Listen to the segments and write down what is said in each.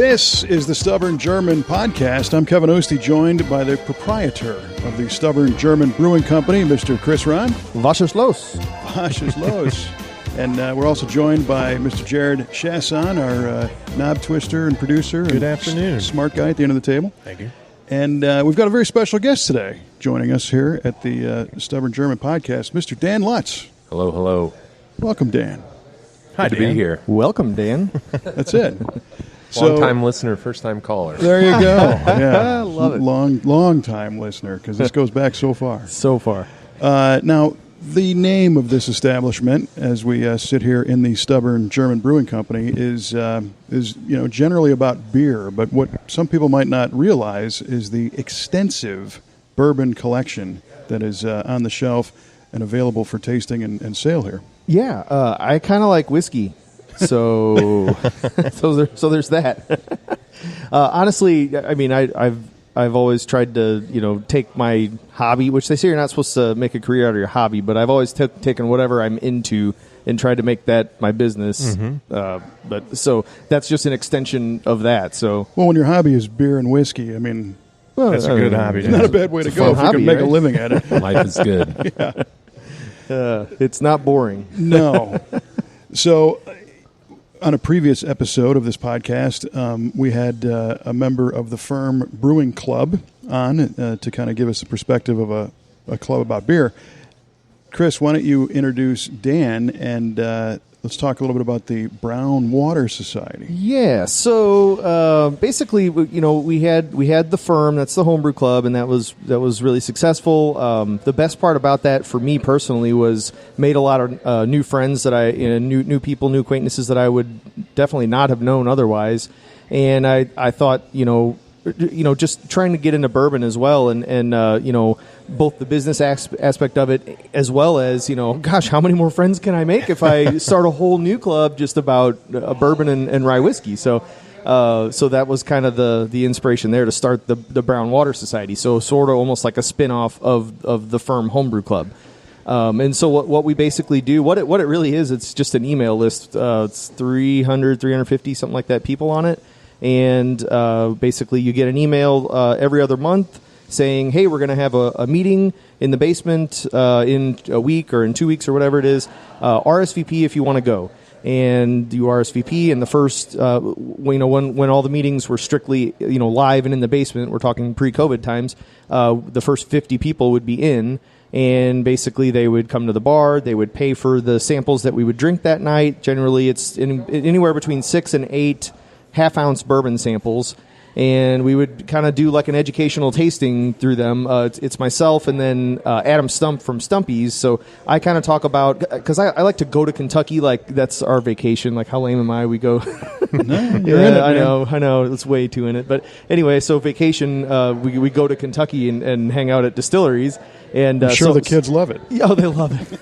This is the Stubborn German podcast. I'm Kevin Ostie, joined by the proprietor of the Stubborn German Brewing Company, Mr. Chris Ron. Was ist los? Was ist los? And we're also joined by Mr. Jared Chasson, our knob twister and producer. Good afternoon. Smart guy at the end of the table. Thank you. And we've got a very special guest today joining us here at the Stubborn German podcast, Mr. Dan Lutz. Hello, hello. Welcome, Dan. Hi, Good to be here. Welcome, Dan. That's it. Long-time listener, first-time caller. There you go. Yeah. I love it. Long-time listener, because this goes back so far. So far. Now, the name of this establishment, as we sit here in the Stubborn German Brewing Company, is generally about beer. But what some people might not realize is the extensive bourbon collection that is on the shelf and available for tasting and sale here. Yeah, I kind of like whiskey, so there's that. Honestly, I mean, I've always tried to take my hobby, which they say you're not supposed to make a career out of your hobby, but I've always taken whatever I'm into and tried to make that my business. But so that's just an extension of that. So well, when your hobby is beer and whiskey, I mean, that's a good hobby. It's not a bad way to go if you can make a living at it. Life is good. Yeah. It's not boring. No. So, on a previous episode of this podcast, we had a member of the firm Brewing Club on to kind of give us a perspective of a club about beer. Chris, why don't you introduce Dan and let's talk a little bit about the Brown Water Society. Yeah, so basically, we had the firm, that's the homebrew club, and that was really successful. The best part about that for me personally was made a lot of new friends that new people, new acquaintances that I would definitely not have known otherwise. And I thought, just trying to get into bourbon as well, and both the business aspect of it as well as, gosh, how many more friends can I make if I start a whole new club just about bourbon and rye whiskey? So that was kind of the inspiration there to start the Brown Water Society. So sort of almost like a spin-off of the firm Homebrew Club. And so what we basically do, what it really is, it's just an email list. It's 350, something like that, people on it. And basically you get an email every other month saying, hey, we're going to have a meeting in the basement in a week or in 2 weeks or whatever it is. RSVP if you want to go. And you RSVP, and the first, when all the meetings were strictly, live and in the basement, we're talking pre-COVID times, the first 50 people would be in, and basically they would come to the bar, they would pay for the samples that we would drink that night. Generally, it's anywhere between 6 and 8 half-ounce bourbon samples, and we would kind of do like an educational tasting through them. It's myself and then Adam Stump from Stumpy's. So I kind of talk about, because I like to go to Kentucky, like that's our vacation. Like, how lame am I? We go. No, you're in it, I know. It's way too in it. But anyway, so vacation, we go to Kentucky and hang out at distilleries. And I'm sure the kids love it. Oh, they love it.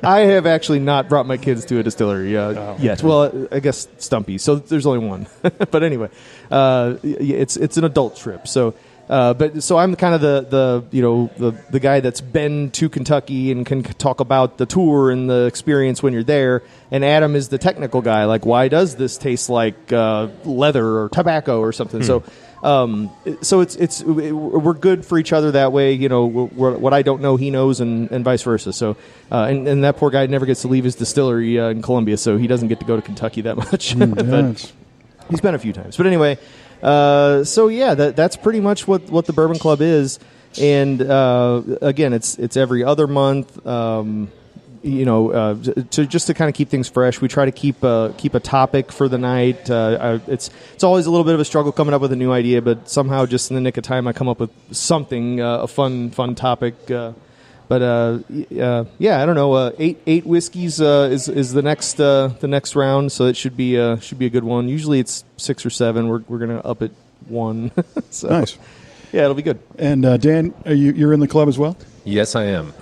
I have actually not brought my kids to a distillery yet. Well, I guess Stumpy. So there's only one. But anyway, it's an adult trip. So, so I'm kind of the guy that's been to Kentucky and can talk about the tour and the experience when you're there. And Adam is the technical guy. Like, why does this taste like leather or tobacco or something? So we're good for each other that way. What I don't know, he knows, and vice versa. So, and that poor guy never gets to leave his distillery in Columbia, so he doesn't get to go to Kentucky that much. But he's been a few times. But anyway, that's pretty much what the Bourbon Club is. And again, it's every other month. To kind of keep things fresh, we try to keep a topic for the night. It's always a little bit of a struggle coming up with a new idea, but somehow just in the nick of time, I come up with something, a fun topic. I don't know. Eight whiskeys is the next round, so it should be a good one. Usually it's 6 or 7. We're gonna up it 1. So, nice. Yeah, it'll be good. And Dan, you're in the club as well? Yes, I am.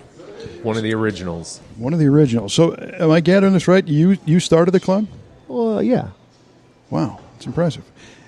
One of the originals. One of the originals. So, am I gathering this right? You started the club? Well, yeah. Wow, that's impressive.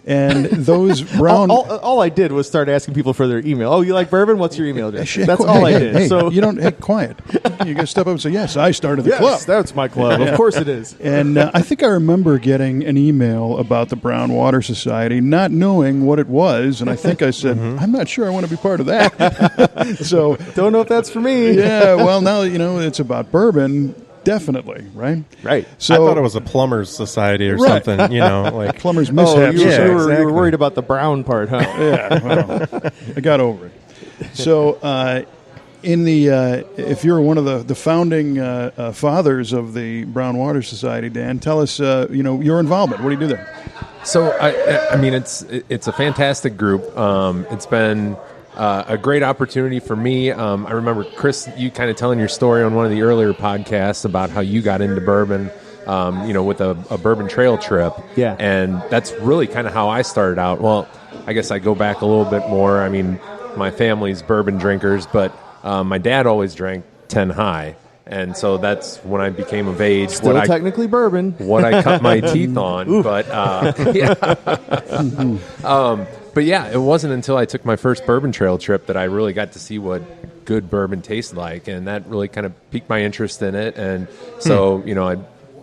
And those brown... all I did was start asking people for their email. Oh, you like bourbon? What's your email address? That's Hey, all I did. Hey, so you don't... Hey, quiet. You got to step up and say, yes, I started the club. Yes, that's my club. Of course it is. And I think I remember getting an email about the Brown Water Society, not knowing what it was, and I think I said, I'm not sure I want to be part of that. So don't know if that's for me. Yeah, well, now, it's about bourbon, definitely, right? Right. So, I thought it was a plumbers society or something, like Plumber's Mishaps. you Yeah, were exactly. worried about the brown part, huh? Yeah, well, I got over it. So, if you're one of the founding fathers of the Brown Water Society, Dan, tell us, your involvement. What do you do there? So I mean, it's a fantastic group. It's been a great opportunity for me. I remember, Chris, you kind of telling your story on one of the earlier podcasts about how you got into bourbon, with a bourbon trail trip. Yeah. And that's really kind of how I started out. Well, I guess I go back a little bit more. I mean, my family's bourbon drinkers, but my dad always drank 10 High. And so that's when I became of age. Still technically bourbon. What I cut my teeth on. But, but yeah, it wasn't until I took my first bourbon trail trip that I really got to see what good bourbon tasted like. And that really kind of piqued my interest in it. And so, I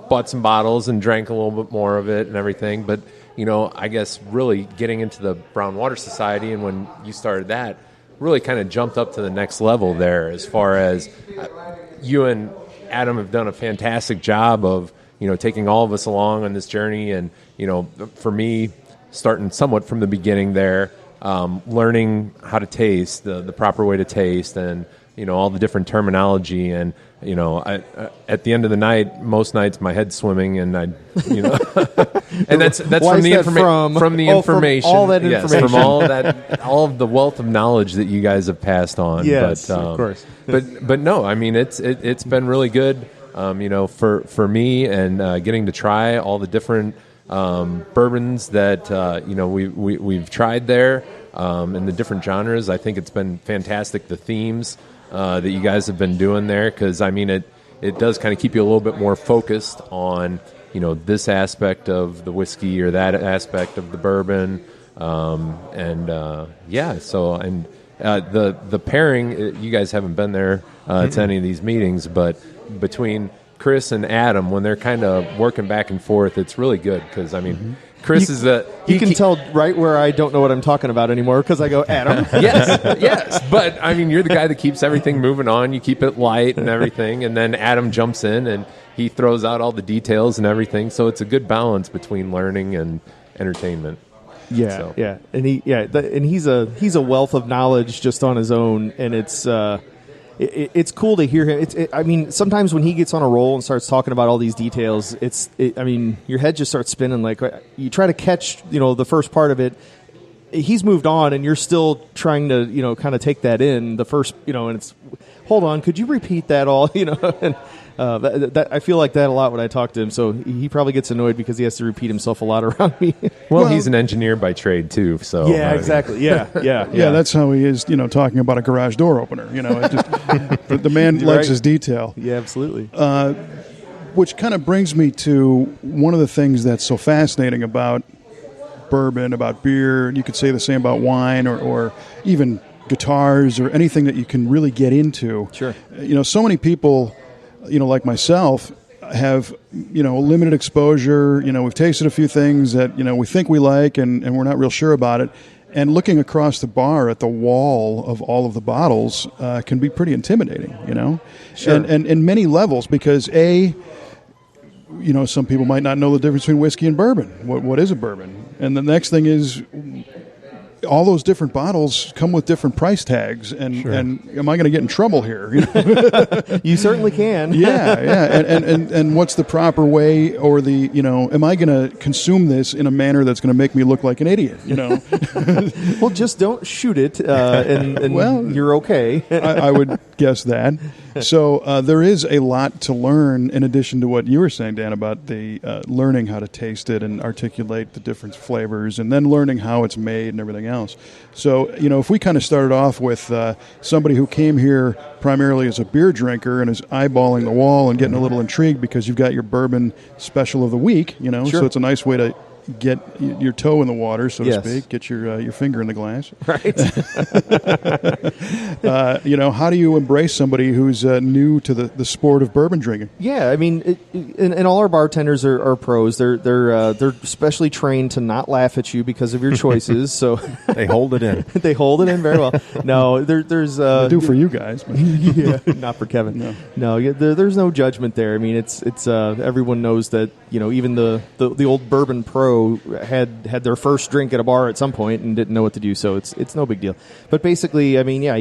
bought some bottles and drank a little bit more of it and everything. But, I guess really getting into the Brown Water Society, and when you started that, really kind of jumped up to the next level there, as far as you and Adam have done a fantastic job of, taking all of us along on this journey. And, for me, starting somewhat from the beginning there, learning how to taste, the proper way to taste, and, all the different terminology. And, at the end of the night, most nights my head's swimming, and and that's Why from the is that information. From the information. From all that information. Yes, from all of the wealth of knowledge that you guys have passed on. Yes, but, of course. but no, I mean, it's been really good, for me, and getting to try all the different bourbons that we've tried there, in the different genres. I think it's been fantastic. The themes that you guys have been doing there, because I mean, it does kind of keep you a little bit more focused on this aspect of the whiskey or that aspect of the bourbon, the pairing. You guys haven't been there to any of these meetings, but between Chris and Adam, when they're kind of working back and forth, it's really good, because I mean, Chris You can tell right where I don't know what I'm talking about anymore, because I go, Adam. yes. But I mean, you're the guy that keeps everything moving on. You keep it light and everything, and then Adam jumps in and he throws out all the details and everything. So it's a good balance between learning and entertainment. Yeah, yeah, and he's a wealth of knowledge just on his own, and it's cool to hear him. I mean, sometimes when he gets on a roll and starts talking about all these details, your head just starts spinning. Like, you try to catch, the first part of it. He's moved on, and you're still trying to, kind of take that in. The first, and it's, hold on, could you repeat that all? And I feel like that a lot when I talk to him. So he probably gets annoyed because he has to repeat himself a lot around me. Well, he's an engineer by trade too. So yeah, exactly. Yeah. That's how he is. Talking about a garage door opener. It just, the man likes his detail. Yeah, absolutely. Which kind of brings me to one of the things that's so fascinating about bourbon, about beer. You could say the same about wine, or even guitars, or anything that you can really get into. Sure. So many people, like myself, have, limited exposure. We've tasted a few things that, we think we like, and we're not real sure about it. And looking across the bar at the wall of all of the bottles can be pretty intimidating, Sure. And in many levels, because some people might not know the difference between whiskey and bourbon. What is a bourbon? And the next thing is, all those different bottles come with different price tags, and am I going to get in trouble here? You certainly can. Yeah. And what's the proper way, or am I going to consume this in a manner that's going to make me look like an idiot? Well, just don't shoot it, and well, you're okay. I would guess that. So there is a lot to learn, in addition to what you were saying, Dan, about the learning how to taste it and articulate the different flavors, and then learning how it's made and everything else. So, if we kind of started off with somebody who came here primarily as a beer drinker and is eyeballing the wall and getting a little intrigued because you've got your bourbon special of the week, Sure. So it's a nice way to get your toe in the water, so to Yes. speak, get your finger in the glass. Right. How do you embrace somebody who's new to the sport of bourbon drinking? Yeah, I mean, and all our bartenders are pros. They're specially trained to not laugh at you because of your choices. So They hold it in. they hold it in very well. No, there's I do for you guys. But yeah, not for Kevin. No, there's no judgment there. I mean, it's everyone knows that even the old bourbon pro had their first drink at a bar at some point and didn't know what to do. So it's no big deal. But basically, I mean, yeah,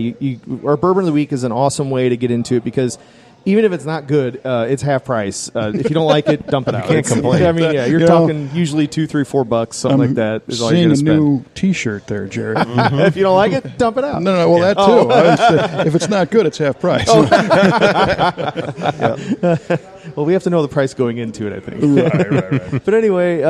our bourbon of the week is an awesome way to get into it because even if it's not good, it's half price. If you don't like it, dump it out. can't complain. I mean, yeah, you're talking usually $2, $3, $4, something like that. Is all seeing you're a going to spend. new T-shirt there, Jared. If you don't like it, dump it out. No, well, that too. If it's not good, it's half price. Well, we have to know the price going into it, I think. Right. But anyway,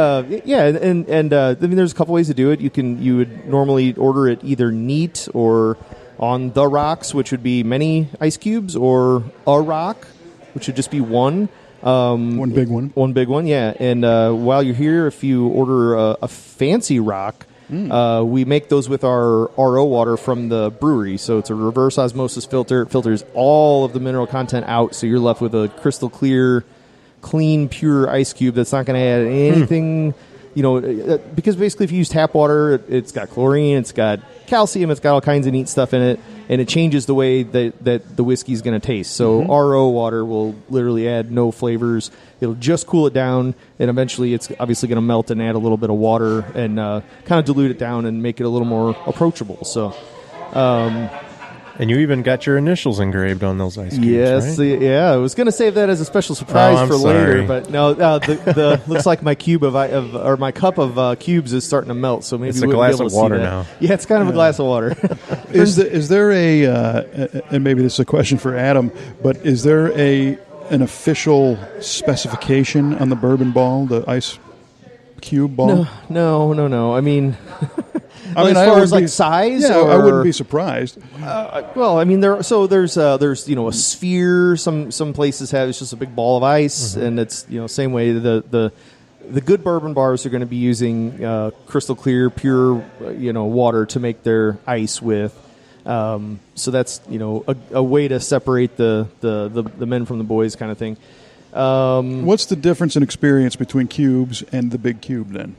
yeah, and I mean, there's a couple ways to do it. You would normally order it either neat or on the rocks, which would be many ice cubes, or a rock, which would just be one. One big one. One big one, yeah. And while you're here, if you order a fancy rock, we make those with our RO water from the brewery. So it's a reverse osmosis filter. It filters all of the mineral content out, so you're left with a crystal clear, clean, pure ice cube that's not going to add anything. Because basically if you use tap water, it's got chlorine, it's got calcium, it's got all kinds of neat stuff in it, and it changes the way that the whiskey's going to taste. So RO water will literally add no flavors. It'll just cool it down, and eventually it's obviously going to melt and add a little bit of water and kind of dilute it down and make it a little more approachable. So, And you even got your initials engraved on those ice cubes, yes, right? yeah. I was going to save that as a special surprise I'm for sorry. later, but no. The looks like my cube or my cup of cubes is starting to melt. So maybe It's a we'll glass be able of to see water that. now. Yeah, it's kind of a glass of water. Is there and maybe this is a question for Adam, but is there an official specification on the bourbon ball, the ice cube ball? No. I mean, I mean, as far as like size, yeah, or, I wouldn't be surprised. Well, I mean, there's a sphere. Some places have it's just a big ball of ice, and it's same way the good bourbon bars are going to be using crystal clear, pure water to make their ice with. So that's a way to separate the men from the boys, kind of thing. What's the difference in experience between cubes and the big cube then?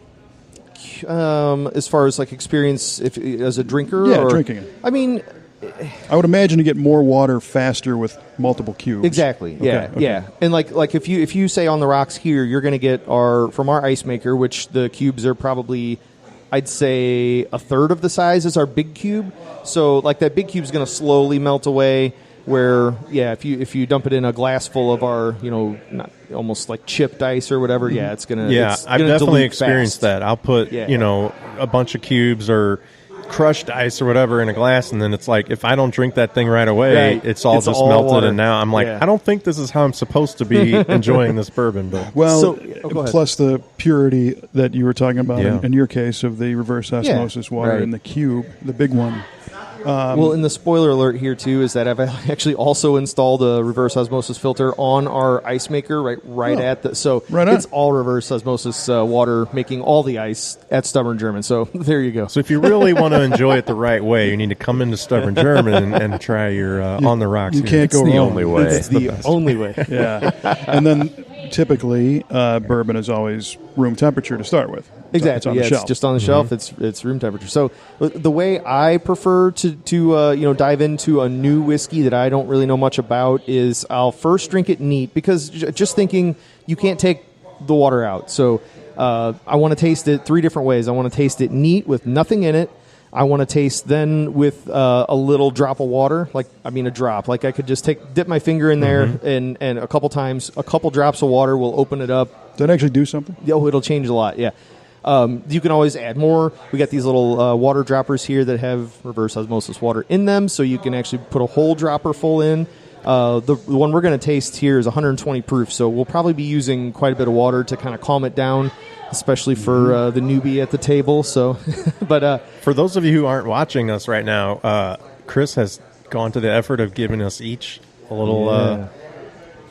As far as like experience, if as a drinker, Yeah, or, drinking it. I mean, I would imagine you get more water faster with multiple cubes. exactly. Yeah, Okay. yeah. And like if you say on the rocks here, you're going to get from our ice maker, which the cubes are probably, I'd say, a third of the size as our big cube. So like that big cube is going to slowly melt away. Where if you dump it in a glass full of our not almost like chipped ice or whatever, it's gonna I've definitely dilute experienced fast. that. I'll put a bunch of cubes or crushed ice or whatever in a glass, and then it's like if I don't drink that thing right away, Right. it's all It's just all melted. water. And now I'm like, Yeah. I don't think this is how I'm supposed to be enjoying this bourbon. But Well, go ahead. plus the purity that you were talking about Yeah. in your case of the reverse osmosis water right. in the cube, the big one. Well, and the spoiler alert here too is that I've actually also installed a reverse osmosis filter on our ice maker right at the Right on. it's all reverse osmosis water making all the ice at Stubborn German. So there you go. so if you really want to enjoy it the right way, you need to come into Stubborn German and try your on the rocks. You here. can't go the wrong. only way. It's the only way. Yeah, and then typically bourbon is always room temperature to start with. Exactly. It's on yeah, the shelf. it's just on the shelf. It's room temperature. So the way I prefer to dive into a new whiskey that I don't really know much about is I'll first drink it neat because just thinking you can't take the water out. So I want to taste it 3 different ways. I want to taste it neat with nothing in it. I want to taste then with a little drop of water, a drop. Like I could just dip my finger in there and a couple times, a couple drops of water will open it up. Does that actually do something? Oh, it'll change a lot, yeah. You can always add more. We got these little water droppers here that have reverse osmosis water in them, so you can actually put a whole dropper full in. The one we're going to taste here is 120 proof, so we'll probably be using quite a bit of water to kind of calm it down, especially for the newbie at the table. So, but For those of you who aren't watching us right now, Chris has gone to the effort of giving us each a little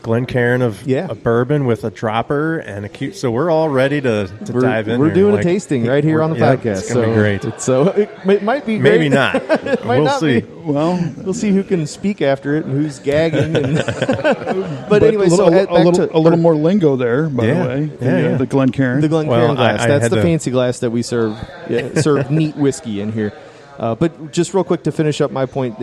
Glencairn of a bourbon with a dropper and a cute. So we're all ready to dive in. We're doing a tasting right here on the podcast. It's going to be great. So it might be great. Maybe not. We'll see. Well, we'll see who can speak after it and who's gagging. But anyway, a little more lingo there, by the way. The Glencairn. The Glencairn glass. That's the fancy glass that we serve. Serve neat whiskey in here. But just real quick to finish up my point,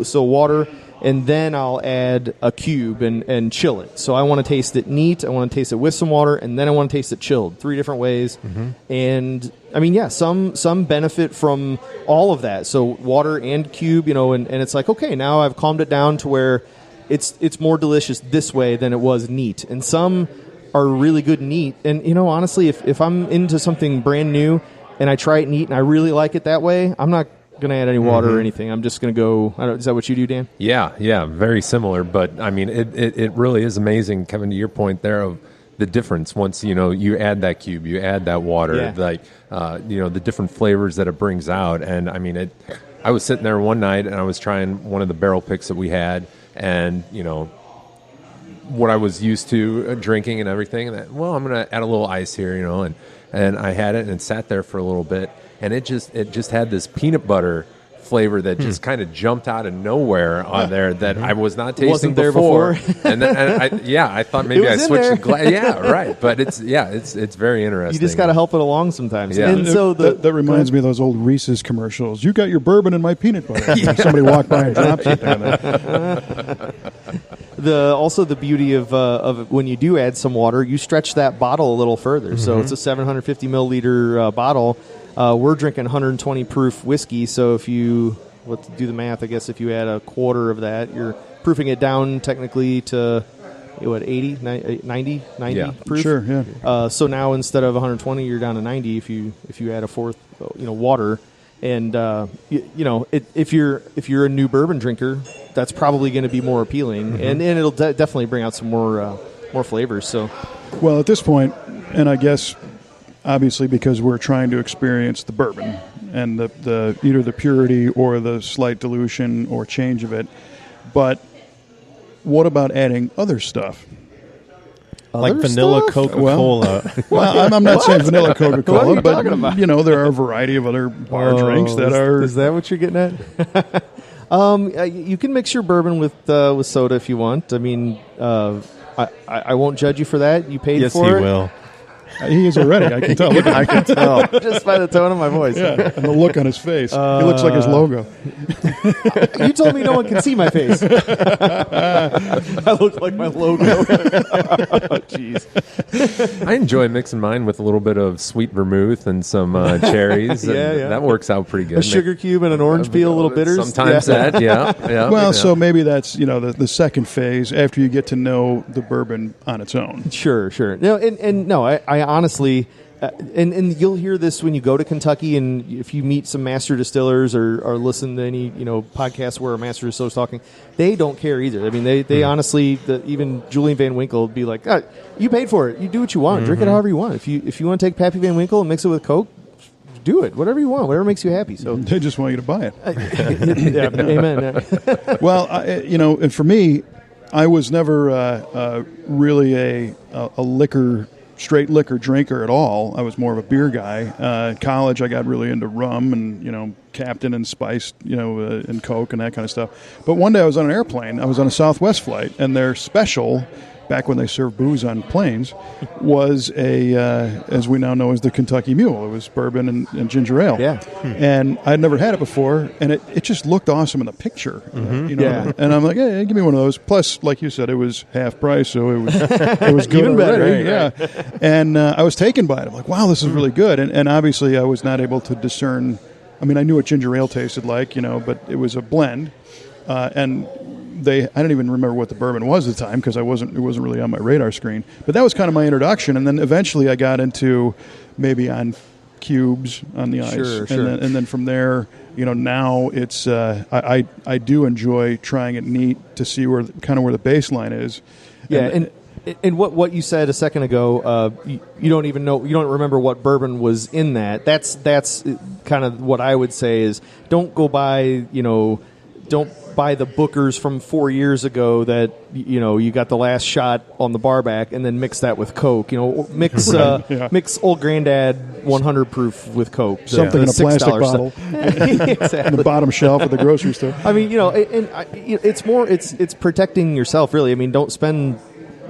so water. And then I'll add a cube and chill it. So I want to taste it neat. I want to taste it with some water, and then I want to taste it chilled. 3 different ways. Mm-hmm. And I mean, some benefit from all of that. So water and cube, and it's like, okay, now I've calmed it down to where it's more delicious this way than it was neat. And some are really good neat. And honestly, if I'm into something brand new and I try it neat and I really like it that way, I'm not going to add any water or anything. I'm just going to go. Is that what you do, Dan? Yeah, very similar. But I mean, it really is amazing, Kevin. To your point there of the difference once you add that cube, you add that water, the different flavors that it brings out. And I mean, I was sitting there one night and I was trying one of the barrel picks that we had, and what I was used to drinking and everything. And I'm going to add a little ice here, and I had it and it sat there for a little bit. And it just had this peanut butter flavor that just kind of jumped out of nowhere on there that I was not tasting before. and I thought maybe I switched the glass. Yeah, right. But it's very interesting. You just got to help it along sometimes. Yeah. And so that reminds me of those old Reese's commercials. You got your bourbon and my peanut butter. Somebody walked by and dropped something on there. Also the beauty of when you do add some water, you stretch that bottle a little further. Mm-hmm. So it's a 750 milliliter bottle. We're drinking 120 proof whiskey, so if you let's do the math, I guess if you add a quarter of that, you're proofing it down technically to 80, 90 proof. Sure, yeah. So now instead of 120, you're down to 90 if you add a fourth, water. And if you're a new bourbon drinker, that's probably going to be more appealing, and it'll definitely bring out some more flavors. So, well, at this point, and I guess obviously because we're trying to experience the bourbon and the either the purity or the slight dilution or change of it, but what about adding other stuff? Like vanilla Coca-Cola. Well, I'm not saying vanilla Coca-Cola, but there are a variety of other bar drinks that are. Is that what you're getting at? You can mix your bourbon with soda if you want. I mean, I won't judge you for that. You paid for it. Yes, he will. He is already. I can tell. I can tell just by the tone of my voice. Yeah, and the look on his face. He looks like his logo. You told me no one can see my face. I look like my logo. Jeez. I enjoy mixing mine with a little bit of sweet vermouth and some cherries. Yeah. That works out pretty good. A sugar cube and an orange peel, a little bitters. Sometimes that, yeah. Well, so maybe that's the second phase after you get to know the bourbon on its own. Sure. No, I honestly, and you'll hear this when you go to Kentucky, and if you meet some master distillers or listen to any podcasts where a master distiller's talking, they don't care either. I mean, they honestly, even Julian Van Winkle would be like, "You paid for it. You do what you want. Drink it however you want. If you want to take Pappy Van Winkle and mix it with Coke, do it. Whatever you want. Whatever makes you happy." So they just want you to buy it. Yeah, amen. Well, and for me, I was never really a straight liquor drinker at all. I was more of a beer guy. College, I got really into rum and, Captain and spiced, and Coke and that kind of stuff. But one day I was on an airplane. I was on a Southwest flight, and their special, back when they served booze on planes, was as we now know as the Kentucky Mule. It was bourbon and ginger ale. Yeah. And I'd never had it before, and it just looked awesome in the picture. Yeah. And I'm like, hey, give me one of those. Plus, like you said, it was half price, so it was good. Even better. Right? Yeah. And I was taken by it. I'm like, wow, this is really good. And obviously I was not able to discern. I mean, I knew what ginger ale tasted like, but it was a blend. And I don't even remember what the bourbon was at the time because it wasn't really on my radar screen. But that was kind of my introduction. And then eventually I got into maybe on cubes on the ice. Sure. And then from there, now it's I do enjoy trying it neat to see where the baseline is. Yeah, and what you said a second ago, you don't even know, you don't remember what bourbon was in that. That's kind of what I would say is don't go by, don't buy the Bookers from 4 years ago that you got the last shot on the bar back, and then mix that with Coke. Mix mix Old Granddad 100 proof with Coke. Something in a plastic bottle. Exactly. On the bottom shelf at the grocery store. I mean, it's more it's protecting yourself, really. I mean, don't spend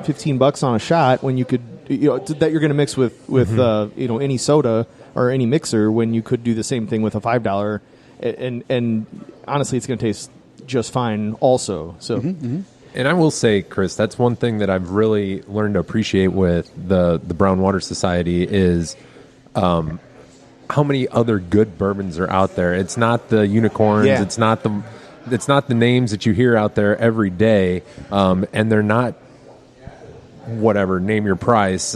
$15 on a shot when you could that you're going to mix with any soda or any mixer when you could do the same thing with a $5. And honestly, it's going to taste just fine also. So, And I will say, Chris, that's one thing that I've really learned to appreciate with the Brown Water Society is how many other good bourbons are out there. It's not the unicorns. Yeah. It's not the names that you hear out there every day, and they're not whatever, name your price,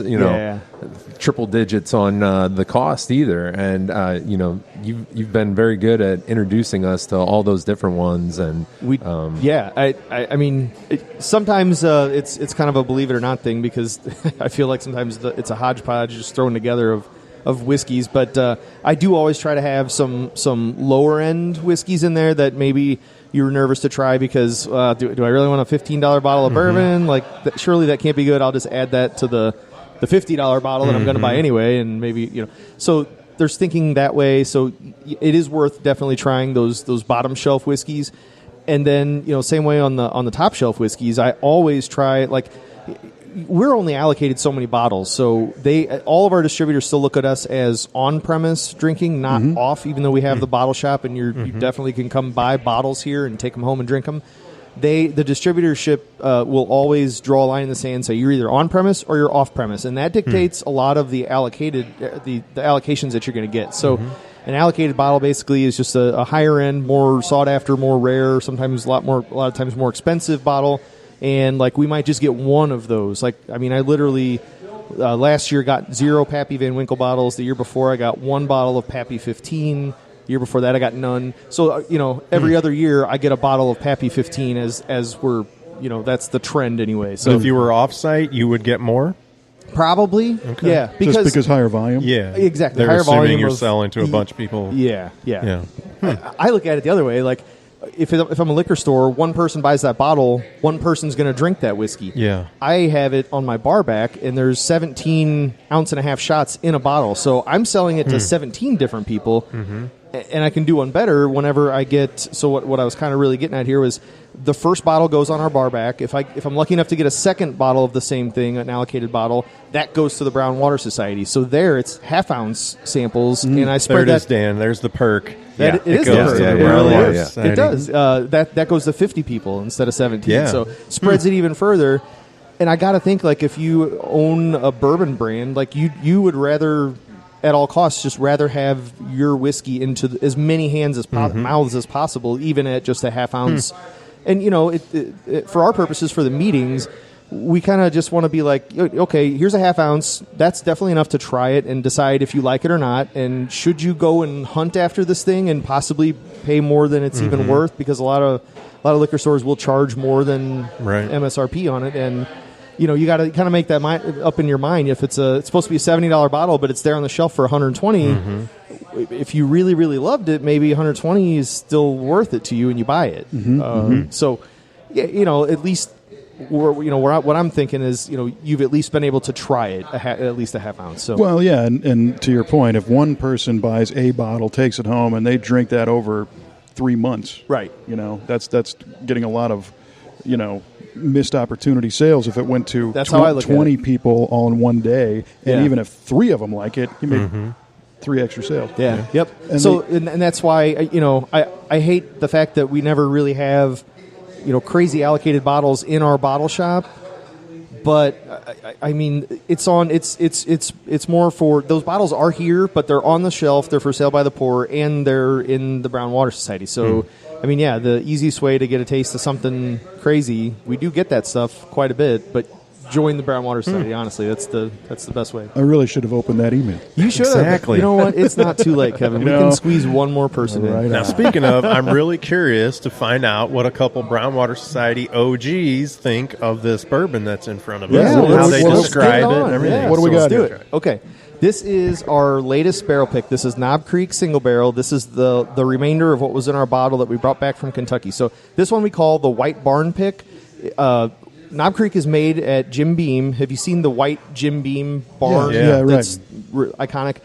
triple digits on the cost either. And you've been very good at introducing us to all those different ones. And I mean, sometimes it's kind of a believe it or not thing, because I feel like sometimes it's a hodgepodge just thrown together of whiskeys. But I do always try to have some lower end whiskeys in there that maybe you were nervous to try because do I really want a $15 bottle of bourbon? Like, surely that can't be good. I'll just add that to the $50 bottle that I'm going to buy anyway, and maybe So there's thinking that way. So it is worth definitely trying those bottom shelf whiskeys, and then same way on the top shelf whiskeys. I always try, like, we're only allocated so many bottles, so all of our distributors still look at us as on-premise drinking, not off, even though we have the bottle shop, and you definitely can come buy bottles here and take them home and drink them. The distributorship will always draw a line in the sand and say you're either on-premise or you're off-premise, and that dictates a lot of the allocated the allocations that you're going to get. So an allocated bottle basically is just a higher-end, more sought-after, more rare, sometimes a lot of times more expensive bottle. And, like, we might just get one of those. Like, I mean, I literally last year got 0 Pappy Van Winkle bottles. The year before, I got 1 bottle of Pappy 15. The year before that, I got none. So, every other year, I get a bottle of Pappy 15 as we're, that's the trend anyway. So if you were off-site, you would get more? Probably. Okay. Yeah. Because higher volume? Yeah. Exactly. They're higher assuming volume you're selling to a bunch of people. Yeah. I look at it the other way. Like, if I'm a liquor store, one person buys that bottle, one person's going to drink that whiskey. Yeah. I have it on my bar back, and there's 17 ounce-and-a-half shots in a bottle. So I'm selling it to 17 different people, and I can do one better whenever I get. So what I was kind of really getting at here was the first bottle goes on our bar back. If I'm lucky enough to get a second bottle of the same thing, an allocated bottle, that goes to the Brown Water Society. So there, it's half-ounce samples, and I spread there it is, Dan. There's the perk. It is goes the to perk. the It really Brown is. Water It does. That goes to 50 people instead of 17. Yeah. So spreads it even further. And I got to think, like, if you own a bourbon brand, like, you would rather, at all costs, just rather have your whiskey into as many hands as mouths as possible, even at just a half ounce. And for our purposes, for the meetings, we kind of just want to be like, okay, here's a half ounce. That's definitely enough to try it and decide if you like it or not. And should you go and hunt after this thing and possibly pay more than it's even worth? Because a lot of liquor stores will charge more than MSRP on it. And you got to kind of make that up in your mind. If it's supposed to be a $70 bottle, but it's there on the shelf for $120. If you really, really loved it, maybe $120 is still worth it to you, and you buy it. So, at least what I'm thinking is, you've at least been able to try it at least a half ounce. So, well, yeah, and to your point, if one person buys a bottle, takes it home, and they drink that over 3 months, right? That's getting a lot of, missed opportunity sales if it went to 20 people all in one day, and even if 3 of them like it, you made 3 extra sales. Yeah. Yep. And so and that's why I hate the fact that we never really have crazy allocated bottles in our bottle shop. But I mean, it's more for those bottles are here, but they're on the shelf. They're for sale by the pour, and they're in the Brown Water Society. So. I mean, yeah, the easiest way to get a taste of something crazy, we do get that stuff quite a bit, but join the Brown Water Society, honestly. That's the best way. I really should have opened that email. You should have. Exactly. You know what? It's not too late, Kevin. We can squeeze one more person in. Now, speaking of, I'm really curious to find out what a couple Brown Water Society OGs think of this bourbon that's in front of us. Yeah, and how they let's describe get it it and everything. Yeah. What do we got Let's do here? it. Okay. This is our latest barrel pick. This is Knob Creek single barrel. This is the remainder of what was in our bottle that we brought back from Kentucky. So this one we call the White Barn Pick. Knob Creek is made at Jim Beam. Have you seen the white Jim Beam barn? Yeah, right. That's iconic.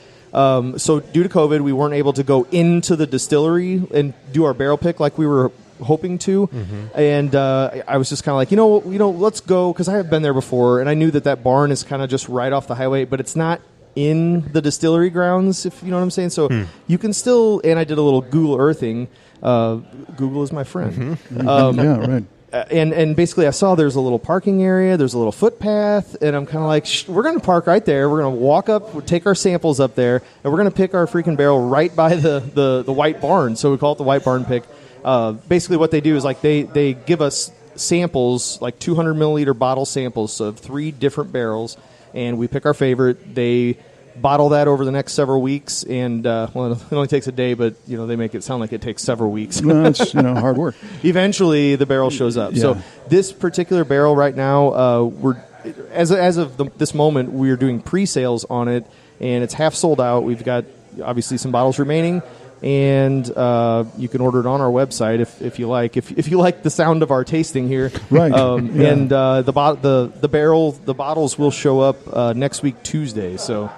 So due to COVID, we weren't able to go into the distillery and do our barrel pick like we were hoping to. And I was just kind of like, you know, let's go, because I have been there before, and I knew that barn is kind of just right off the highway, but it's not in the distillery grounds, if you know what I'm saying. So you can still, and I did a little Google earthing. Google is my friend. Yeah, right. And basically I saw there's a little parking area, there's a little footpath, and I'm kind of like, we're going to park right there. We're going to walk up, take our samples up there, and we're going to pick our freaking barrel right by the White Barn. So we call it the White Barn Pick. Basically what they do is like they give us samples, like 200 milliliter bottle samples of 3 different barrels, and we pick our favorite. They bottle that over the next several weeks, and it only takes a day, but they make it sound like it takes several weeks. Well, it's hard work. Eventually, the barrel shows up. Yeah. So this particular barrel right now, we're as of this moment, we're doing pre-sales on it, and it's half sold out. We've got obviously some bottles remaining, and you can order it on our website if you like. If you like the sound of our tasting here, right? And the bottles will show up next week Tuesday. So.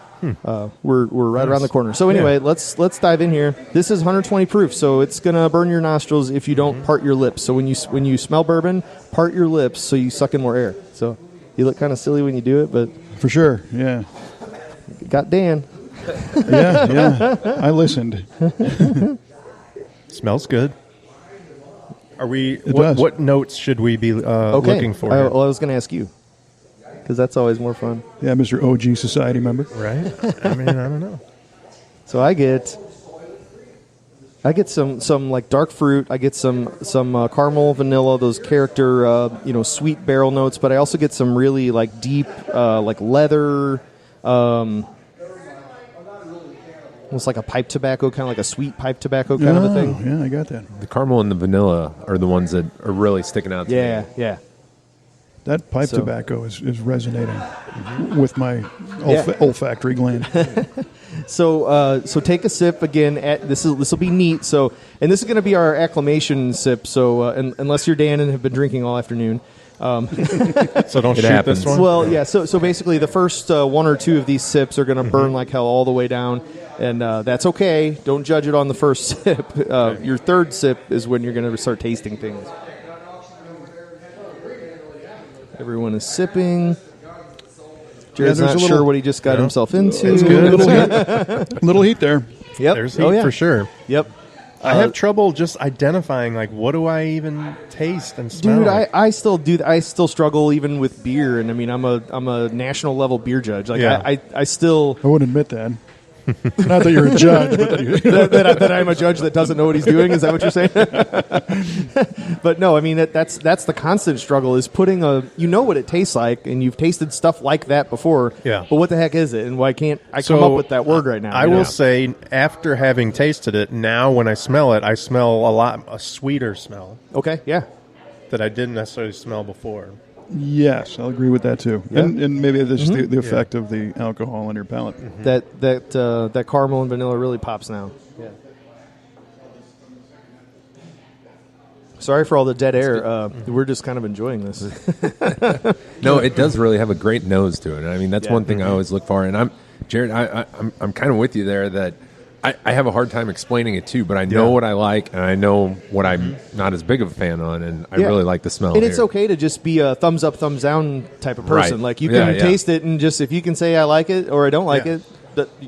We're right around the corner. So anyway, let's dive in here. This is 120 proof, so it's gonna burn your nostrils if you don't part your lips. So when you smell bourbon, part your lips so you suck in more air. So you look kind of silly when you do it, but for sure, yeah. Got Dan. Yeah. I listened. Smells good. Are we? does. What notes should we be looking for? I was going to ask you, because that's always more fun. Yeah, Mr. OG Society member. Right? I mean, I don't know. So I get some like dark fruit. I get some caramel, vanilla, those character sweet barrel notes. But I also get some really like deep like leather, almost like a pipe tobacco, kind of like a sweet pipe tobacco kind of a thing. Yeah, I got that. The caramel and the vanilla are the ones that are really sticking out to me. Yeah. That pipe tobacco is resonating with my olfactory gland. So take a sip again. This will be neat. So, and this is going to be our acclimation sip. So unless you're Dan and have been drinking all afternoon. So don't shoot happens. this one? Well, yeah. So basically the first 1 or 2 of these sips are going to burn like hell all the way down. And that's okay. Don't judge it on the first sip. Your third sip is when you're going to start tasting things. Everyone is sipping. Jared's not sure what he just got himself into. It's good. Little heat there. Yep. There's heat for sure. Yep. I have trouble just identifying, like, what do I even taste and smell? Dude, I still do. I still struggle even with beer, and I mean, I'm a national level beer judge. Like, Yeah. I still I wouldn't admit that. Not that you're a judge, but that I'm a judge that doesn't know what he's doing. Is that what you're saying? But no, I mean that's the constant struggle is putting what it tastes like, and you've tasted stuff like that before. Yeah. But what the heck is it, and why can't I come up with that word right now? I will say, after having tasted it, now when I smell it, I smell a sweeter smell Okay. Yeah. that I didn't necessarily smell before. yes, I'll agree with that too. Yeah. And maybe this is the effect of the alcohol on your palate. That caramel and vanilla really pops now. Yeah. Sorry for all the dead air. We're just kind of enjoying this. No, it does really have a great nose to it. I mean, that's one thing I always look for. And Jared, I'm kind of with you there that I have a hard time explaining it too, but I know what I like and I know what I'm not as big of a fan on, and I really like the smell. And it's okay to just be a thumbs up, thumbs down type of person. Right. Like you can taste it, and just if you can say I like it or I don't like it,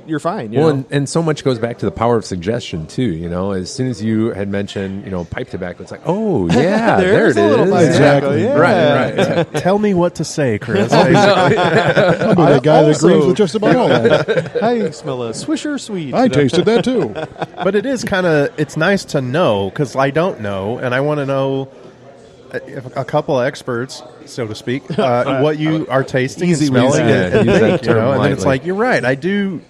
you're fine. You know? And so much goes back to the power of suggestion too. You know, as soon as you had mentioned, pipe tobacco, it's like, oh yeah, there it a little is. pipe tobacco, Exactly. yeah. Right. Tell me what to say, Chris. I'll be the guy that agrees with just about all that. I smell a Swisher Sweet. I tasted that too. But it is it's nice to know, because I don't know, and I want to know a couple of experts, so to speak, what you are tasting Easy and smelling. use that and term and then it's lightly. like, you're right, I do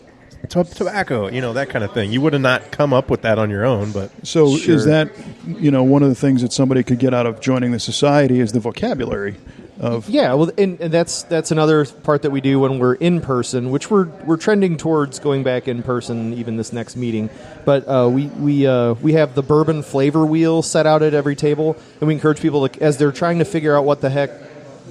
tobacco, that kind of thing. You would have not come up with that on your own, but So Sure. is that one of the things that somebody could get out of joining the society is the vocabulary. of. Yeah, well, and that's another part that we do when we're in person, which we're trending towards going back in person even this next meeting. But we have the bourbon flavor wheel set out at every table, and we encourage people to, as they're trying to figure out what the heck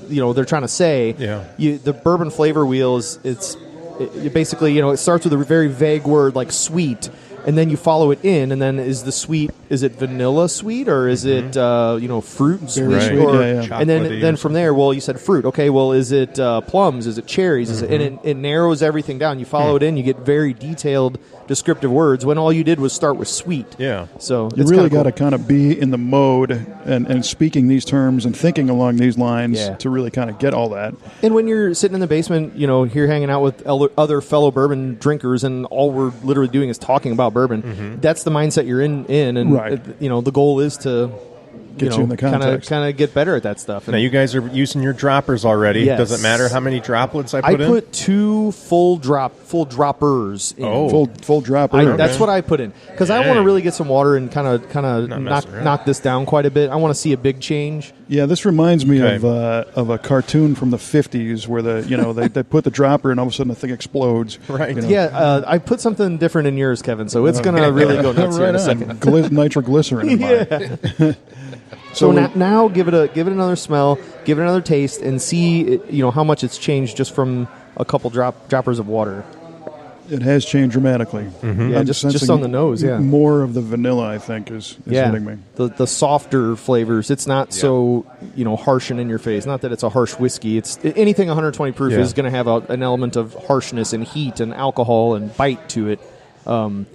they're trying to say. Yeah. The bourbon flavor wheel it basically it starts with a very vague word like sweet. And then you follow it in, and then is it vanilla sweet, or is it fruit sweet? Right. Or, Yeah. and then from there, well, you said fruit. Okay, well, is it plums? Is it cherries? Is it, and it narrows everything down. You follow it in, you get very detailed, descriptive words. When all you did was start with sweet. Yeah. So You really got to kind of be in the mode and speaking these terms and thinking along these lines to really kind of get all that. And when you're sitting in the basement, here hanging out with other fellow bourbon drinkers, and all we're literally doing is talking about bourbon, that's the mindset you're in, and right. The goal is to Get you in the context. kind of get better at that stuff. Now, you guys are using your droppers already. Yes. Does it matter how many droplets I put in? I put 2 full droppers in. Oh. Full dropper. That's what I put in, because I want to really get some water and kind of knock this down quite a bit. I want to see a big change. Yeah, this reminds me of a cartoon from the 50s where they put the dropper and all of a sudden the thing explodes. Right. Yeah, I put something different in yours, Kevin, so it's going to really go nuts here in a second. Nitroglycerin in mine. So now give it another smell, give it another taste, and see how much it's changed just from a couple droppers of water. It has changed dramatically. Mm-hmm. Yeah, just on the nose. Yeah, more of the vanilla I think is hitting me. The softer flavors. It's not so harsh and in your face. Not that it's a harsh whiskey. It's anything 120 proof is going to have an element of harshness and heat and alcohol and bite to it. Some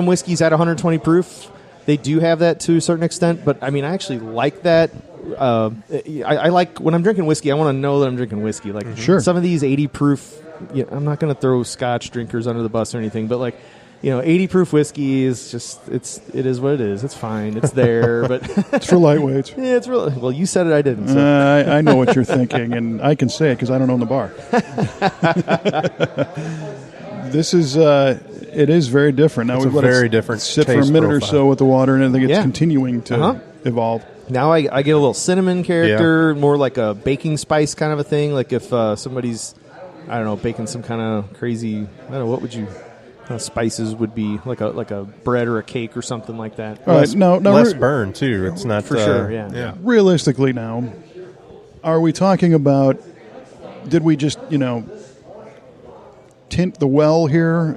whiskeys at 120 proof. They do have that to a certain extent, but I actually like that. I like when I'm drinking whiskey, I want to know that I'm drinking whiskey. Like some of these 80 proof, I'm not going to throw Scotch drinkers under the bus or anything, but 80 proof whiskey is just it is what it is. It's fine. It's there, but it's for lightweights. Yeah, it's real. Well, you said it. I didn't. So. I know what you're thinking, and I can say it because I don't own the bar. This is. It is very different. Now it's we've a very different sit for a minute profile. or so with the water, and I think it's continuing to evolve. Now I get a little cinnamon character, more like a baking spice kind of a thing. Like if somebody's, baking some kind of crazy, what would you kind of spices would be like a bread or a cake or something like that. All right, less burn too. It's not for sure. Yeah. Realistically, now, are we talking about? Did we just tint the well here,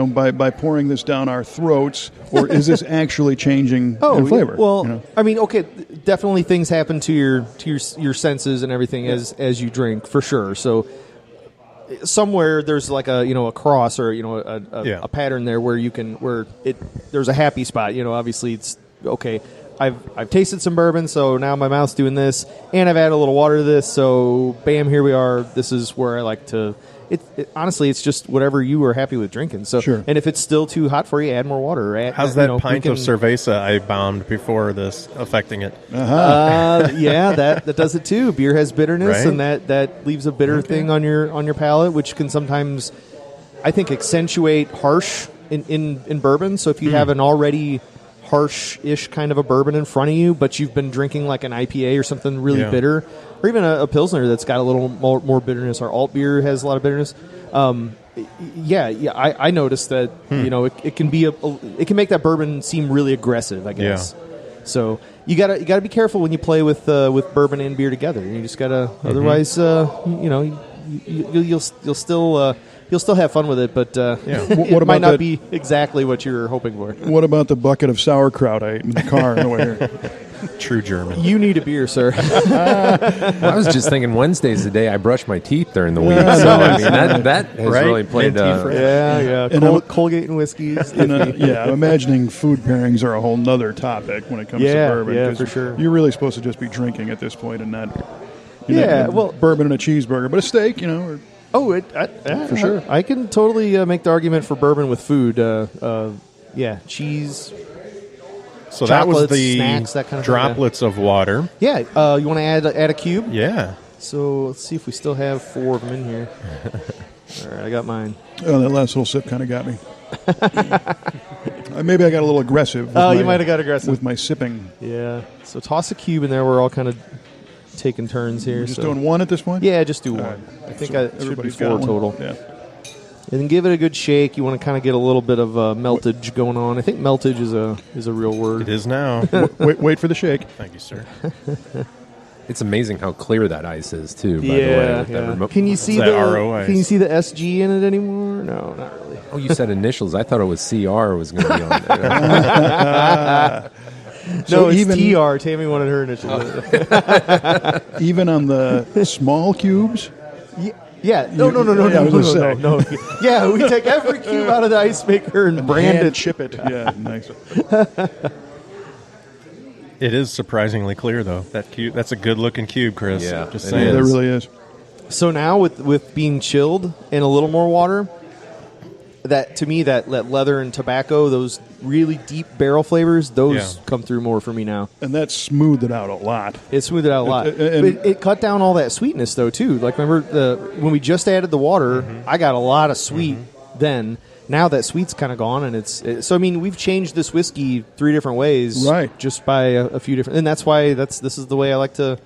by pouring this down our throats, or is this actually changing in flavor? Well, okay, definitely things happen to your senses and everything as you drink, for sure. So somewhere there's like a cross or a pattern there where there's a happy spot. Obviously it's okay. I've tasted some bourbon, so now my mouth's doing this, and I've added a little water to this, so bam, here we are. This is where I like to. Honestly, it's just whatever you are happy with drinking. So, and if it's still too hot for you, add more water. How's that pint of cerveza I bombed before this affecting it? That does it too. Beer has bitterness, right? and that leaves a bitter thing on your palate, which can sometimes, I think, accentuate harsh in bourbon. So if you have an already harsh-ish kind of a bourbon in front of you, but you've been drinking like an IPA or something really bitter, or even a Pilsner that's got a little more bitterness, or alt beer has a lot of bitterness. I noticed that it can be it can make that bourbon seem really aggressive, I guess. Yeah. So you gotta be careful when you play with bourbon and beer together. You just gotta otherwise you'll still have fun with it, but it might not be exactly what you're hoping for. What about the bucket of sauerkraut I ate in the car on the way here? True German. You need a beer, sir. I was just thinking Wednesday's the day I brush my teeth during the week. So that has really played. Colgate and whiskeys. I'm imagining food pairings are a whole nother topic when it comes to bourbon. Yeah, for sure. You're really supposed to just be drinking at this point and not. Bourbon and a cheeseburger, but a steak, or. For sure. I can totally make the argument for bourbon with food. Cheese. So that was the snacks, that kind of droplets of water. Yeah. You want to add a cube? Yeah. So let's see if we still have 4 of them in here. All right, I got mine. Oh, that last little sip kind of got me. Maybe I got a little aggressive. Oh, you might have got aggressive. with my sipping. Yeah. So toss a cube in there. We're all kind of taking turns here. We're just doing one at this point? Yeah, just do one. right. I think So it should be everybody's 4 got one? total. Yeah. And then give it a good shake. You want to kind of get a little bit of meltage going on. I think meltage is a real word. It is now. Wait for the shake. Thank you, sir. It's amazing how clear that ice is too. By the way, Yeah, with that yeah. remote. Can you see that the RO ice. Can you see the SG in it anymore? No, not really. Oh, you said initials. I thought it was CR was going to be on there. So No, it's even- TR. Tammy wanted her initials. Even on the small cubes? Yeah. No. Yeah, I was gonna say. No. Yeah, we take every cube out of the ice maker and brand Hand it. chip it. Yeah, nice. It is surprisingly clear, though. That cube. That's a good-looking cube, Chris. Yeah, Just it saying. Yeah, is. that really is. So now with being chilled and a little more water, that to me that leather and tobacco, those really deep barrel flavors, those Yeah. come through more for me now. And that smoothed it out a lot. It smoothed it out a lot. And- But it cut down all that sweetness though too. Like remember when we just added the water, I got a lot of sweet then. Now that sweet's kind of gone, and so I mean we've changed this whiskey 3 different ways, Right. Just by a few different, and that's why this is the way I like to,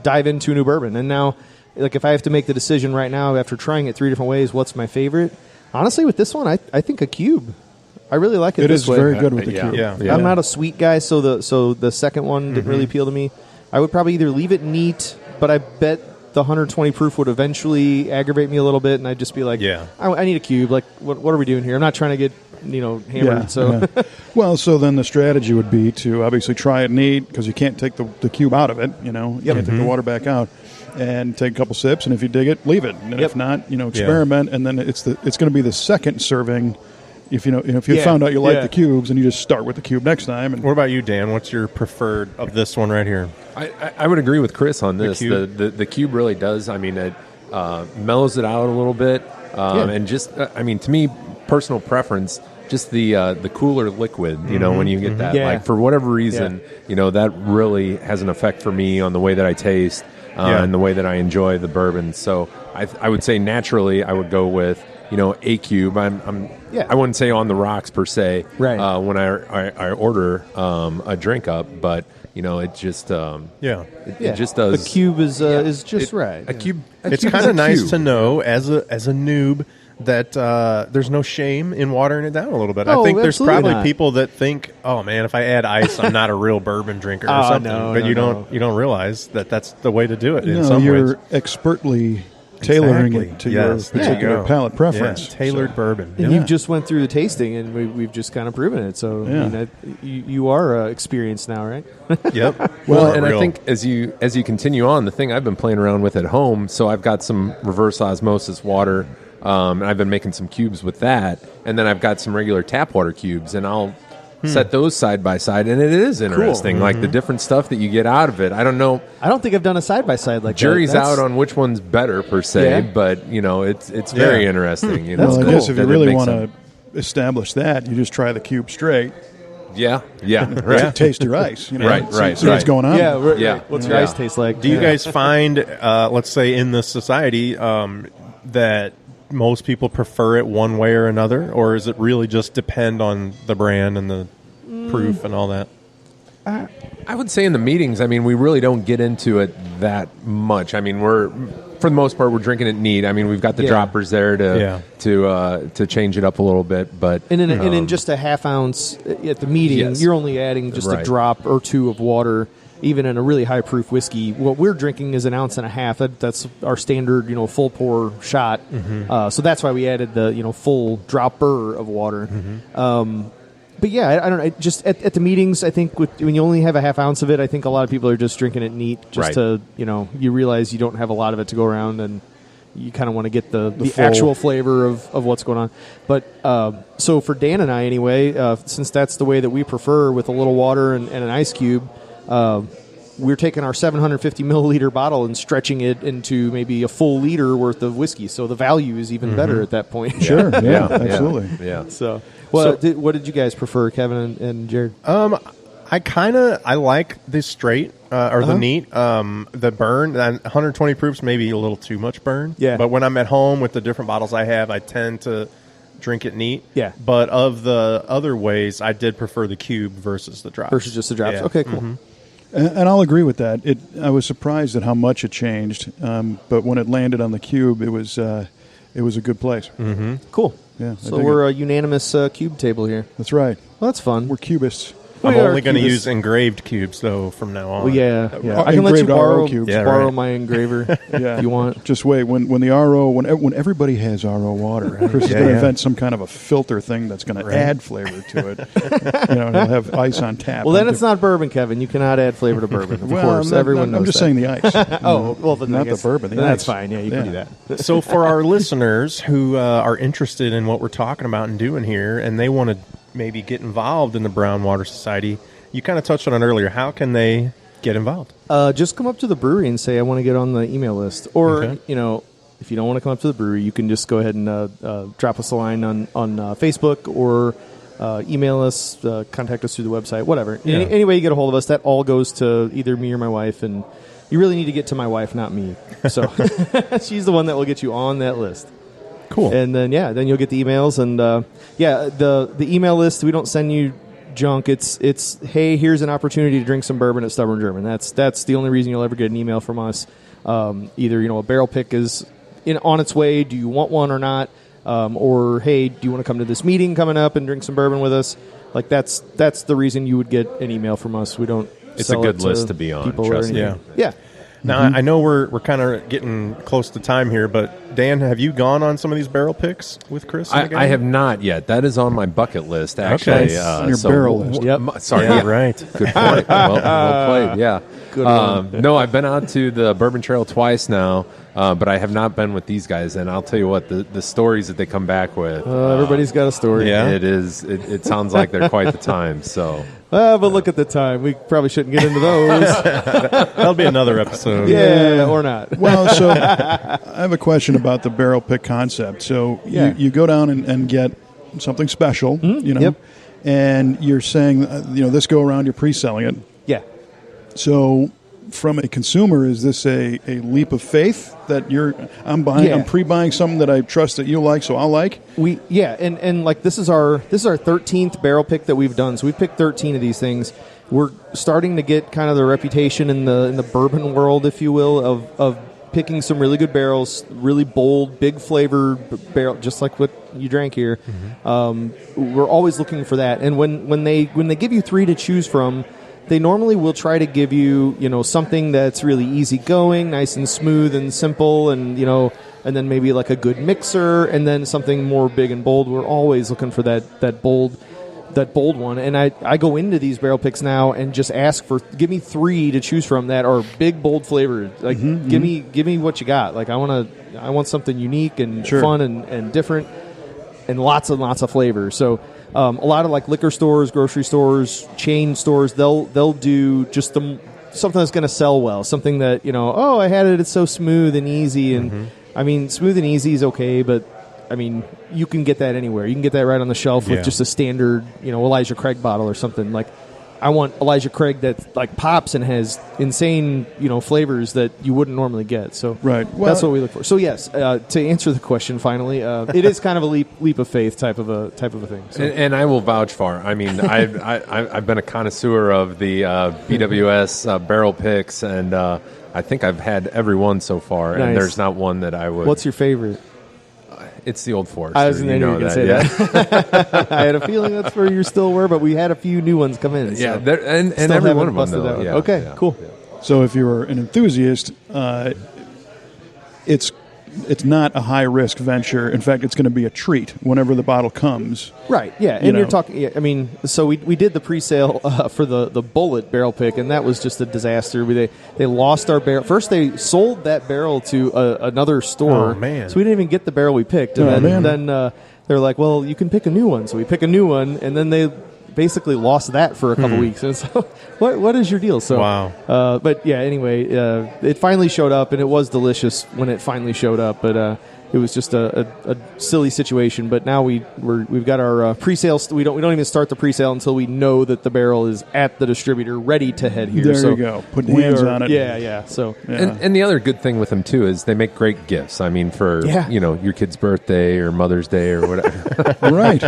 dive into a new bourbon. And now, like if I have to make the decision right now after trying it 3 different ways, what's my favorite? Honestly, with this one, I think a cube. I really like it. It this is way. very good with the Yeah. cube. Yeah. I'm not a sweet guy, so the second one didn't really appeal to me. I would probably either leave it neat, but I bet the 120 proof would eventually aggravate me a little bit, and I'd just be like, Yeah. I need a cube. Like, what are we doing here? I'm not trying to get hammered. Yeah, So yeah. Well, so then the strategy would be to obviously try it neat because you can't take the cube out of it. You can't take the water back out, and take a couple sips. And if you dig it, leave it. And if not, experiment. And then it's going to be the second serving. If if you Yeah, found out you like yeah. the cubes, and you just start with the cube next time. And What about you, Dan? What's your preferred of this one right here? I would agree with Chris on this. cube? The cube really does. I mean, it mellows it out a little bit, and just to me, personal preference. Just the cooler liquid, when you get that, Yeah. like for whatever reason, that really has an effect for me on the way that I taste and the way that I enjoy the bourbon. So I would say naturally I would go with a cube. I wouldn't say on the rocks per se, Right. when I order a drink up, but it just it just does. a cube is just it- right. A cube. It's cube is kind a of nice cube. to know as a noob that there's no shame in watering it down a little bit. I Oh, think there's absolutely probably not. people that think, "Oh man, if I add ice, I'm not a real bourbon drinker or Oh, something." no, but no, you no. don't realize that that's the way to do it in no, some you're ways. expertly tailoring Exactly. it to Yes, your there you particular go. palate preference. Yeah, tailored bourbon. And Yeah. you've just went through the tasting, and we've just kind of proven it. So Yeah. I mean, you are experienced now, right? Yep. Well, For and real. I think as you continue on, the thing I've been playing around with at home, so I've got some reverse osmosis water, and I've been making some cubes with that, and then I've got some regular tap water cubes, and I'll set those side by side, and it is interesting, like the different stuff that you get out of it. I don't know. I don't think I've done a side by side like Jury's that. That's- out on which one's better per se, Yeah. but it's very interesting. Well, That's I cool. guess if that you it really makes want them- to establish that, you just try the cube straight. yeah, To taste your ice. Right, see, right, see what's right. going on. Yeah, Yeah. What's your Yeah. ice taste like? Do you guys find, let's say, in this society, that most people prefer it one way or another, or is it really just depend on the brand and the proof and all that? I would say in the meetings, I mean, we really don't get into it that much. I mean, for the most part, we're drinking it neat. I mean, we've got the Yeah. droppers there to change it up a little bit, but And in just a half ounce at the meeting, Yes. you're only adding just a Right. drop or two of water. Even in a really high proof whiskey, what we're drinking is an ounce and a half. That's our standard, full pour shot. So that's why we added the full dropper of water. But yeah, I don't know. Just at the meetings, I think when you only have a half ounce of it, I think a lot of people are just drinking it neat, just Right. to you realize you don't have a lot of it to go around, and you kind of want to get the full- actual flavor of what's going on. But so for Dan and I, anyway, since that's the way that we prefer, with a little water and an ice cube, we're taking our 750 milliliter bottle and stretching it into maybe a full liter worth of whiskey. So the value is even better at that point. Sure. Yeah, absolutely. yeah. So, what did you guys prefer, Kevin and Jared? I like the straight or the neat. The burn, 120 proofs, maybe a little too much burn. Yeah. But when I'm at home with the different bottles I have, I tend to drink it neat. Yeah. But of the other ways, I did prefer the cube versus the drops. Versus just the drops. Yeah. Okay, cool. And I'll agree with that. I was surprised at how much it changed, but when it landed on the cube, it was a good place. Cool. Yeah, I So dig we're a unanimous cube table here. That's right. Well, that's fun. We're cubists. I'm We are only going to cubists. use engraved cubes, though, from now on. Well, yeah. I can let you Engraved RO borrow, cubes. Yeah, borrow right. my engraver if you want. Just wait. When the RO, when everybody has RO water, Chris is Yeah, going to yeah. invent some kind of a filter thing that's going to add flavor to it. He'll have ice on tap. Well, then it's not bourbon, Kevin. You cannot add flavor to bourbon. Of course, everyone knows I'm just that. saying the ice. Oh, well, then I Not the guess- bourbon, the then that's ice. fine. Yeah, you can do that. So for our listeners who are interested in what we're talking about and doing here, and they want to maybe get involved in the Brown Water Society, you kind of touched on it earlier. How can they get involved? Just come up to the brewery and say, I want to get on the email list. Or, Okay. if you don't want to come up to the brewery, you can just go ahead and drop us a line on Facebook or email us, contact us through the website, whatever. Yeah. Any way you get a hold of us, that all goes to either me or my wife. And you really need to get to my wife, not me. So she's the one that will get you on that list. Cool. And then, then you'll get the emails. And, the email list, we don't send you junk. It's hey, here's an opportunity to drink some bourbon at Stubborn German. That's the only reason you'll ever get an email from us. Either a barrel pick is on its way. Do you want one or not? Or hey, do you want to come to this meeting coming up and drink some bourbon with us? Like that's the reason you would get an email from us. We don't. It's sell a good it to list to be on, people or trust me. anything. Yeah. Now, I know we're kind of getting close to time here, but Dan, have you gone on some of these barrel picks with Chris? and the gang? I have not yet. That is on my bucket list, actually. Okay. On your barrel list. Yep. Sorry, Yeah, yeah. right. Good point. Well played. Yeah. Good one. No, I've been out to the Bourbon Trail twice now, but I have not been with these guys. And I'll tell you what, the stories that they come back with. Everybody's got a story. Yeah. It sounds like they're quite the time. So But look at the time. We probably shouldn't get into those. That'll be another episode. Yeah, or not. Well, so I have a question about the barrel pick concept. So Yeah. you go down and get something special, Yep. and you're saying, this go around you're pre-selling it. Yeah. So from a consumer, is this a leap of faith that I'm Yeah. I'm pre-buying something that I trust that you like, so I'll like? And like this is our 13th barrel pick that we've done. So we've picked 13 of these things. We're starting to get kind of the reputation in the bourbon world, if you will, of picking some really good barrels, really bold, big flavor barrel, just like what you drank here. We're always looking for that. And when they give you 3 to choose from, they normally will try to give you, something that's really easygoing, nice and smooth and simple, and and then maybe like a good mixer, and then something more big and bold. We're always looking for that bold one. And I go into these barrel picks now and just ask give me 3 to choose from that are big, bold flavored. Like give me what you got. Like I want something unique and fun and different, and lots of flavor. So. A lot of like liquor stores, grocery stores, chain stores, they'll do just something that's going to sell well, something that I had it, it's so smooth and easy, and I mean smooth and easy is okay, but I mean you can get that anywhere. You can get that right on the shelf with just a standard Elijah Craig bottle or something. Like I want Elijah Craig that like pops and has insane flavors that you wouldn't normally get. So Right. Well, that's what we look for. So yes, to answer the question finally, it is kind of a leap of faith type of a thing. So. and I will vouch for. I mean, I've been a connoisseur of the BWS barrel picks, and I think I've had every one so far. Nice. And there's not one that I would. What's your favorite? It's the Old Forester. I was going to say that. I had a feeling that's where you still were, but we had a few new ones come in. Yeah, so. and Still every haven't one of them. busted that Though. one. Yeah, Okay, yeah, cool. yeah. So if you're an enthusiast, it's not a high-risk venture. In fact, it's going to be a treat whenever the bottle comes. Right, yeah. And you're talking, I mean, so we did the pre-sale for the Bullet barrel pick, and that was just a disaster. They lost our barrel. First, they sold that barrel to another store. Oh, man. So we didn't even get the barrel we picked. And then they're like, well, you can pick a new one. So we pick a new one, and then they basically lost that for a couple weeks. And so what is your deal? So Wow. but yeah, anyway, it finally showed up, and it was delicious when it finally showed up. But it was just a silly situation. But now we've got our pre-sale. We don't even start the pre-sale until we know that the barrel is at the distributor, ready to head here. There you go. Put hands on it. Yeah. So And the other good thing with them too is they make great gifts. I mean, for your kid's birthday or Mother's Day or whatever. Right,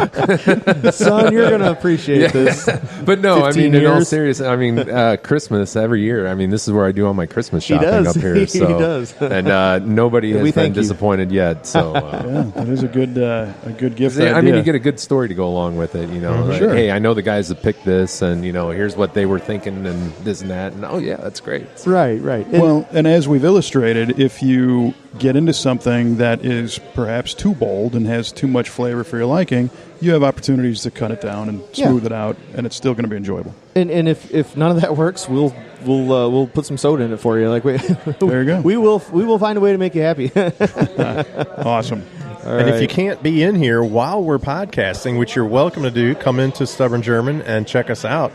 son, you're gonna appreciate this. But no, I mean, years. in all seriousness, I mean, Christmas every year. I mean, this is where I do all my Christmas shopping up here. He So, does. And nobody has been thank you. disappointed yet. So, that is a good gift. I idea. mean, you get a good story to go along with it. You know, like, Sure. hey, I know the guys that picked this, and here's what they were thinking, and this and that, and oh yeah, that's great. Right. And as we've illustrated, if you get into something that is perhaps too bold and has too much flavor for your liking, you have opportunities to cut it down and smooth it out, and it's still going to be enjoyable. And if none of that works, we'll put some soda in it for you. Like there you go. We will find a way to make you happy. Awesome. And if you can't be in here while we're podcasting, which you're welcome to do, come into Stubborn German and check us out.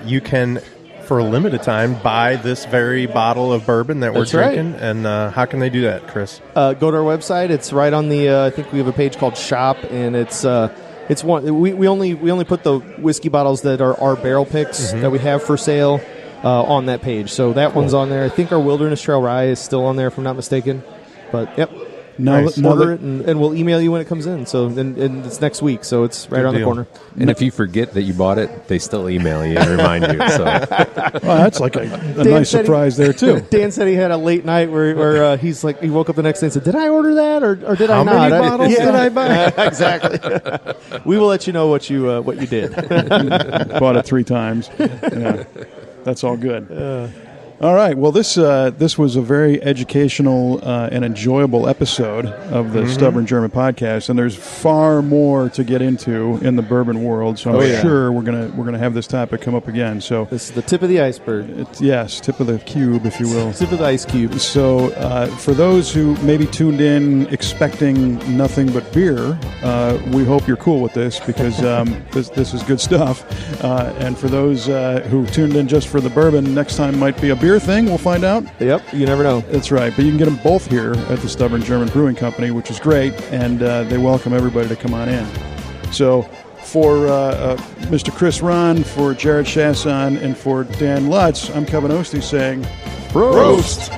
You can, for a limited time, buy this very bottle of bourbon that we're drinking. Right. And how can they do that, Chris? Go to our website. It's right on the. I think we have a page called Shop, and it's one. We only put the whiskey bottles that are our barrel picks that we have for sale on that page. So that one's on there. I think our Wilderness Trail Rye is still on there, if I'm not mistaken. But yep. Order it, and we'll email you when it comes in. So, and it's next week, so it's right around the corner. And if you forget that you bought it, they still email you and remind you. So, well, that's like a nice surprise there too. Dan said he had a late night where he's like, he woke up the next day and said, "Did I order that or did I not? How many bottles did I buy?" Exactly. We will let you know what you did. Bought it 3 times. Yeah, that's all good. All right. Well, this was a very educational and enjoyable episode of the Stubborn German podcast, and there's far more to get into in the bourbon world. So I'm sure we're gonna have this topic come up again. So this is the tip of the iceberg. Tip of the cube, if you will. Tip of the ice cube. So for those who maybe tuned in expecting nothing but beer, we hope you're cool with this because this is good stuff. And for those who tuned in just for the bourbon, next time might be a beer thing. We'll find out. Yep, you never know. That's right. But you can get them both here at the Stubborn German Brewing Company, which is great, and they welcome everybody to come on in. So for Mr. Chris Ron, for Jared Chasson, and for Dan Lutz, I'm Kevin Ostie saying, Prost!